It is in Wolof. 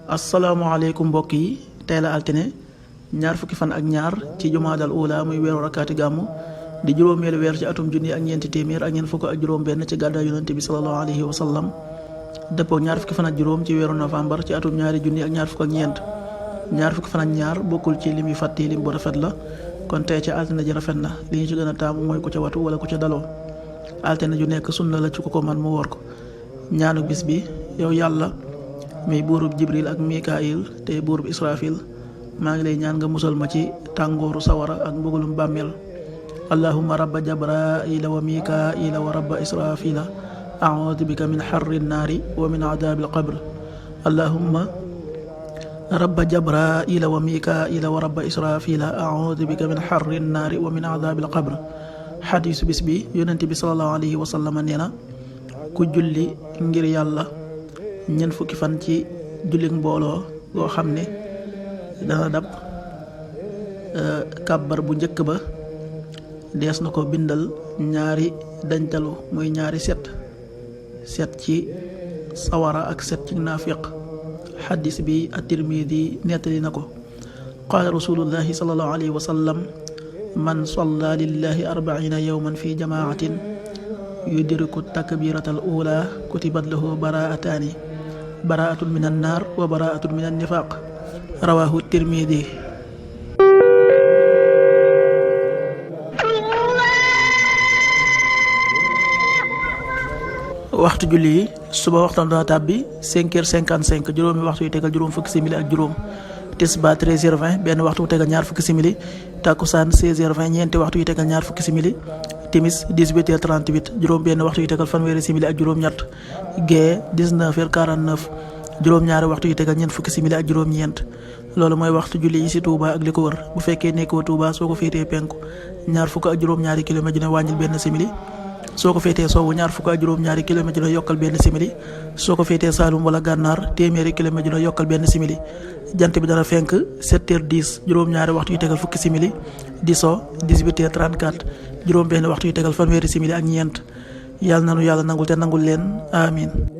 asalaamaaleykum mbokk yi, tey la altine ñaar fukki fan ak ñaar ci jumaadal ula muy weeru rakkaati gàmmu di juróomeelu weer ci atum junni ak ñeenti téeméer ak ñeent fukk ak juróom benn ci gàddaay yonente bi sallallahu alayhi wa sallam dëppoo ñaar fukki fan ak juróom ci weeru novembre ci atum ñaari junni ak ñaar fukk ak ñeent. ñaar fukki fan ak ñaar bokkul ci lim yu fàtti lim bu rafet la, kon tey ca altine ji rafet na. li ñu ci gën a taamu mooy ku ca watu wala ku ca daloo. altine ju nekk sunna la ci ku ko man mu woor ko. ñaanu bis bi: yow yàlla mi buurub jibril ak mikail te buurub israfil, maa ngi lay ñaan nga musal ma ci tàngooru sawara ak mbugalum bàmmeel. allahumma rabba jabraila wa mikaila wa rabba israfila, a'udhu bika min harri naari wa min adaabil qabr. allahumma rabba jabraila wa mikaila wa rabba israfila, a'udhu bika min harri naari wa min adaabil qabr. xadiisu bis bi: yonent bi sallallahu alayhi wa sallam nee na, ku julli ngir yàlla ñeent fukki fan ci jullik mbooloo goo xam ne dana dab kàbbar bu njëkk ba, dees na ko bindal ñaari dañtalu muy ñaari set ci sawara ak set ci naafiq. xadis bi at-Tirmidi nettali na ko. qaala rasulullahi sallallahu alayhi wa sallam, man salla lillahi 40 yawman fi jamaatin yudriku takbiratal ula kutibat lahu baraatun min annaar wa baraatun min annifaq. rawahu Tirmidi. waxtu julli yi: suba waxtaan dana tàbbi 5h55 juróomi waxtu yu tegal juróom fukki simili ak juróom. tisbaar 13h20 benn waxtu yu tegal ñaar fukki simili. takkusaan 16h20 ñeenti waxtu yu tegal ñaar fukki simili. timis 18h38 juróom benn waxtu yu tegal fanweeri simili ak juróom ñett. gee 19h49 juróom ñaari waxtu yu tegal ñeent fukki simili ak juróom ñeent. loolu mooy waxtu julli yi ci Touba ak li ko wër. bu fekkee nekkoo Touba, soo ko féetee penku ñaar fukk ak juróom ñaari kilomètre dina wàññil benn simili. soo ko féetee sowwu ñaar fukk ak juróom ñaari kilomètre dina yokkal benn simili. soo ko féetee Saalum wala Gànnaar téeméeri kilomètre dina yokkal benn simili. jant bi dana fenk 7h10 juróom ñaari waxtu yu tegal fukki simili, di so 18h34 juróom benn waxtu yu tegal fanweeri simili ak ñeent. yàlla nanu yàlla nangul te nangul leen, amin.